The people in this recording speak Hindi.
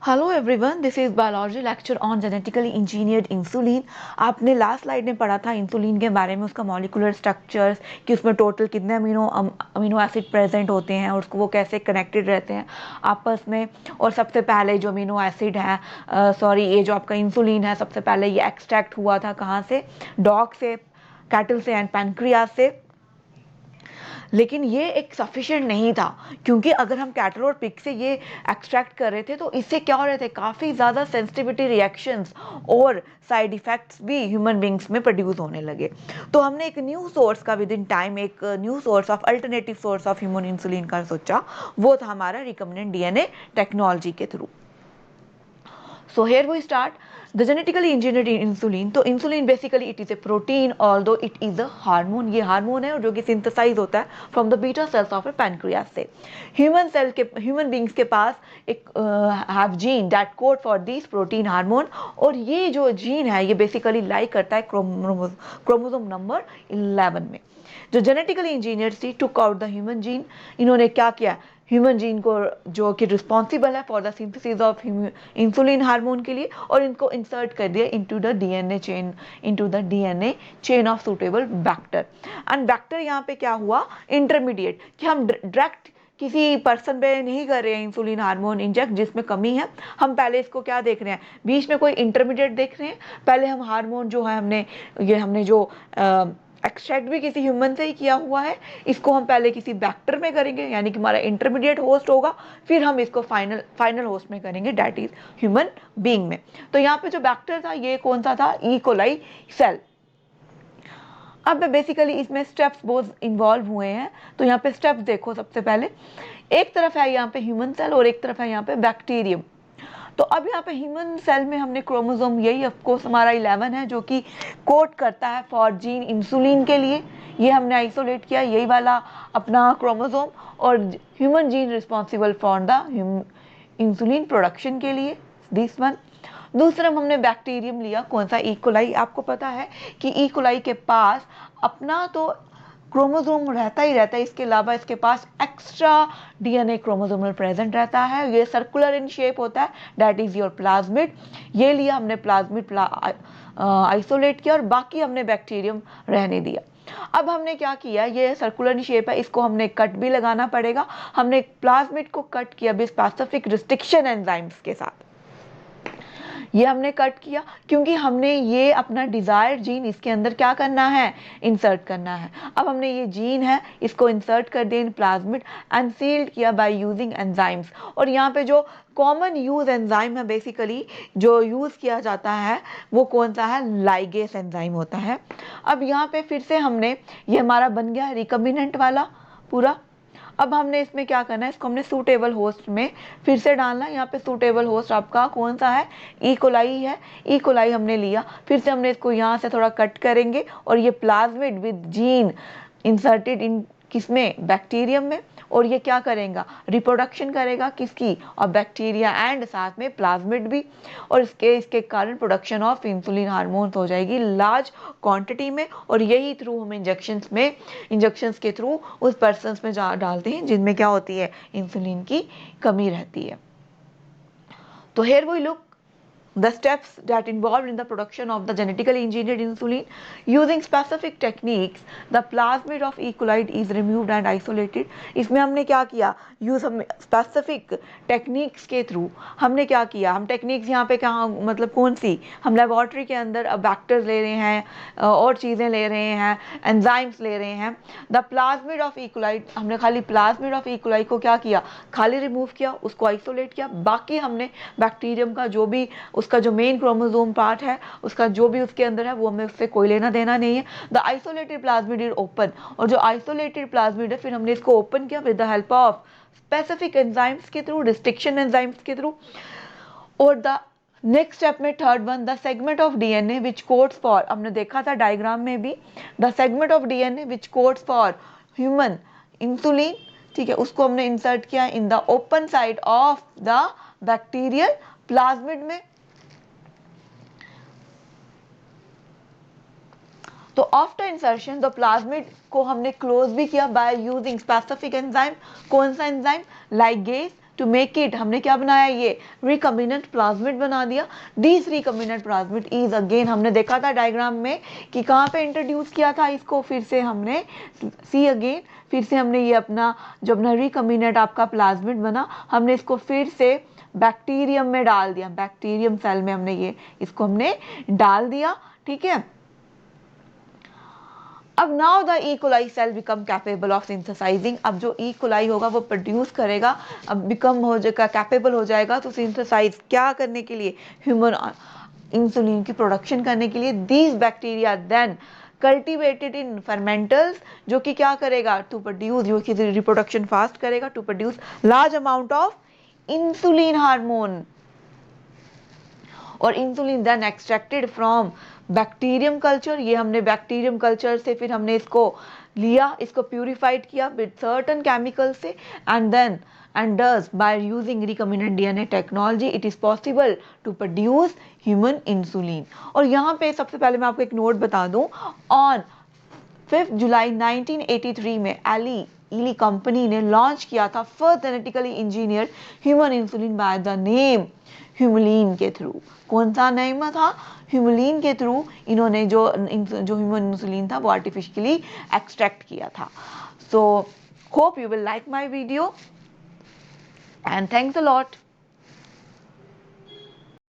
Hello everyone, this is biology lecture on genetically engineered insulin. आपने लास्ट स्लाइड में पढ़ा था इंसुलिन के बारे में, उसका मॉलिक्यूलर स्ट्रक्चर्स, कि उसमें टोटल कितने अमीनो एसिड प्रेजेंट होते हैं और उसको वो कैसे कनेक्टेड रहते हैं आपस में। और सबसे पहले जो अमीनो एसिड है, ये जो आपका इंसुलिन है, सबसे पहले ये एक्सट्रैक्ट हुआ था कहाँ से? डॉग से, कैटल से एंड पैनक्रियाज से। लेकिन ये एक सफिशिएंट नहीं था, क्योंकि अगर हम कैटल और पिग से ये एक्सट्रैक्ट कर रहे थे तो इससे क्या हो रहे थे, काफ़ी ज़्यादा सेंसिटिविटी रिएक्शंस और साइड इफ़ेक्ट्स भी ह्यूमन बींग्स में प्रोड्यूस होने लगे। तो हमने एक न्यू सोर्स का विद इन टाइम, एक new source of alternative source of human insulin का सोचा। वो था हमारा रिकम्बिनेंट डीएनए टेक्नोलॉजी के through. So here we start the genetically engineered insulin. तो insulin basically it is a protein, although it is a hormone. ये हार्मोन है और जो कि सिंथेसाइज होता है from the beta cells of A pancreas से। ह्यूमन बींग्स के पास एक have gene that code for this protein hormone. और ये जो जीन है ये बेसिकली लाइक करता है क्रोमोसोम नंबर 11 में। जो जेनेटिकली इंजीनियर्स थी took out the human gene. इन्होंने क्या किया, ह्यूमन जीन को जो कि रिस्पॉन्सिबल है for the synthesis of insulin hormone के लिए, और इनको इंसर्ट कर दिया into the DNA chain of suitable bacteria. And bacteria यहाँ पे क्या हुआ, इंटरमीडिएट, कि हम डायरेक्ट किसी पर्सन पे नहीं कर रहे हैं इंसुलिन हार्मोन इंजेक्ट जिसमें कमी है। हम पहले इसको क्या देख रहे हैं, बीच में कोई इंटरमीडिएट देख रहे हैं। पहले हम हार्मोन जो है हमने जो एक्सट्रैक्ट भी किसी ह्यूमन से ही किया हुआ है, इसको हम पहले किसी बैक्टर में करेंगे, यानी कि हमारा इंटरमीडिएट होस्ट होगा। फिर हम इसको फाइनल होस्ट में करेंगे, डैट इज ह्यूमन बीइंग में। तो यहाँ पे जो बैक्टर था ये कौन सा था, ई कोलाई सेल। अब बेसिकली इसमें स्टेप्स बहुत इन्वॉल्व हुए हैं। तो यहाँ पे स्टेप्स देखो, सबसे पहले एक तरफ है यहाँ पे ह्यूमन सेल और एक तरफ है यहाँ पे बैक्टीरियम। तो अब यहाँ पे ह्यूमन सेल में हमने क्रोमोसोम, यही ऑफकोर्स हमारा 11 है, जो कि कोड करता है फॉर जीन इंसुलिन के लिए। ये हमने आइसोलेट किया, यही वाला अपना क्रोमोसोम। और human gene responsible for the insulin production के लिए, दिस वन। दूसरा हमने बैक्टीरियम लिया, कौन सा, इकोलाई। आपको पता है कि इकोलाई के पास अपना तो क्रोमोसोम रहता ही रहता है, इसके अलावा इसके पास एक्स्ट्रा डीएनए क्रोमोसोमल प्रेजेंट रहता है। ये सर्कुलर इन शेप होता है, दैट इज योर प्लाज्मिड। ये लिया हमने प्लाज्मिड आइसोलेट किया, और बाकी हमने बैक्टीरियम रहने दिया। अब हमने क्या किया, ये सर्कुलर इन शेप है, इसको हमने कट भी लगाना पड़ेगा। हमने प्लाज्मिड को कट किया भी स्पेसिफिक रिस्ट्रिक्शन एंजाइम्स के साथ। ये हमने कट किया क्योंकि हमने ये अपना डिजायर्ड जीन इसके अंदर क्या करना है, इंसर्ट करना है। अब हमने ये जीन है इसको इंसर्ट कर दिया इन प्लाज्मिड एंड सील्ड किया बाय यूजिंग एंजाइम्स। और यहाँ पे जो कॉमन यूज एंजाइम है बेसिकली जो यूज किया जाता है वो कौन सा है, लाइगेस एंजाइम होता है। अब यहाँ पे फिर से हमने, ये हमारा बन गया रिकम्बिनेंट वाला पूरा। अब हमने इसमें क्या करना है, इसको हमने सूटेबल होस्ट में फिर से डालना है। यहाँ पे सूटेबल होस्ट आपका कौन सा है, ई कोलाई है। ई कोलाई हमने लिया, फिर से हमने इसको यहाँ से थोड़ा कट करेंगे, और ये plasmid with gene inserted in किसमें, बैक्टीरियम में। और ये क्या करेगा, रिप्रोडक्शन करेगा किसकी, और बैक्टीरिया एंड साथ में प्लाज्मिड भी। और इसके कारण प्रोडक्शन ऑफ इंसुलिन हार्मोन्स हो जाएगी लार्ज क्वांटिटी में। और यही थ्रू हम इंजेक्शंस के थ्रू उस पर्सन में डालते हैं जिनमें क्या होती है, इंसुलिन की कमी रहती है। तो here we look the steps that involved in the production of the genetically engineered insulin. Using specific techniques, the plasmid of E. coli is removed and isolated. इसमें हमने क्या किया, यूज हम स्पेसिफिक टेक्निक्स के थ्रू हमने क्या किया, हम टेक्निक्स यहाँ पे कहाँ, मतलब कौन सी, हम लेबोरेटरी के अंदर बैक्टर्स ले रहे हैं और चीज़ें ले रहे हैं, एंजाइम्स ले रहे हैं। The plasmid of E coli, हमने खाली प्लाज्मिड ऑफ ई कोलाई को क्या किया, खाली रिमूव किया, उसको आइसोलेट किया। बाकी हमने बैक्टीरियम का जो भी उसका जो मेन क्रोमोसोम पार्ट है, उसका जो भी उसके अंदर है, वो हमें उससे कोई लेना देना नहीं है। The isolated plasmid is open, और जो आइसोलेटेड प्लाज्मिड है फिर हमने इसको ओपन किया with the help of specific enzymes के थ्रू, रिस्ट्रिक्शन एंजाइम्स के थ्रू। और द नेक्स्ट स्टेप में third one, the segment of DNA which codes for, हमने देखा था डायग्राम में भी, the segment of DNA which codes for human insulin, ठीक है, उसको हमने इंसर्ट किया in the open side of the bacterial plasmid में। तो आफ्टर इंसर्शन द प्लाज्मिड को हमने क्लोज भी किया बाय यूजिंग स्पेसिफिक एंजाइम, कौन सा enzyme, ligase, to make it, हमने क्या बनाया, ये रिकम्बिनेंट प्लाज्मिड बना दिया। This recombinant plasmid is again, हमने देखा था डायग्राम में कि कहाँ पे इंट्रोड्यूस किया था इसको, फिर से हमने सी अगेन, फिर से हमने ये अपना जो अपना रिकम्बिनेंट आपका प्लाज्मिड बना, हमने इसको फिर से बैक्टीरियम में डाल दिया, बैक्टीरियम सेल में हमने ये इसको हमने डाल दिया, ठीक है। अब now the E coli cell become capable of synthesising, अब जो ई कोलाई होगा वो प्रोड्यूस करेगा, अब बिकम हो जाएगा, कैपेबल हो जाएगा तो सिंथेसाइज क्या करने के लिए, ह्यूमन इंसुलिन की प्रोडक्शन करने के लिए। These bacteria then cultivated in fermenters, जो कि क्या करेगा, टू प्रोड्यूस, जो कि रिप्रोडक्शन फास्ट करेगा, to produce large amount of insulin hormone. और insulin then extracted from bacterium culture, ये हमने बैक्टीरियम कल्चर से फिर हमने इसको लिया, इसको प्यूरिफाइड किया विद सर्टन केमिकल से, and then and thus by using recombinant DNA technology it is possible to produce human insulin। और यहाँ पे सबसे पहले मैं आपको एक नोट बता दूं, ऑन 5 जुलाई 1983 में एली कंपनी ने लॉन्च किया था first genetically engineered human insulin by the name Humulin के थ्रू। कौन सा नेम था, ह्यूमलिन के थ्रू इन्होंने जो ह्यूमन इंसुलिन था वो आर्टिफिशियली एक्सट्रैक्ट किया था। So hope you will like my video and thanks a lot।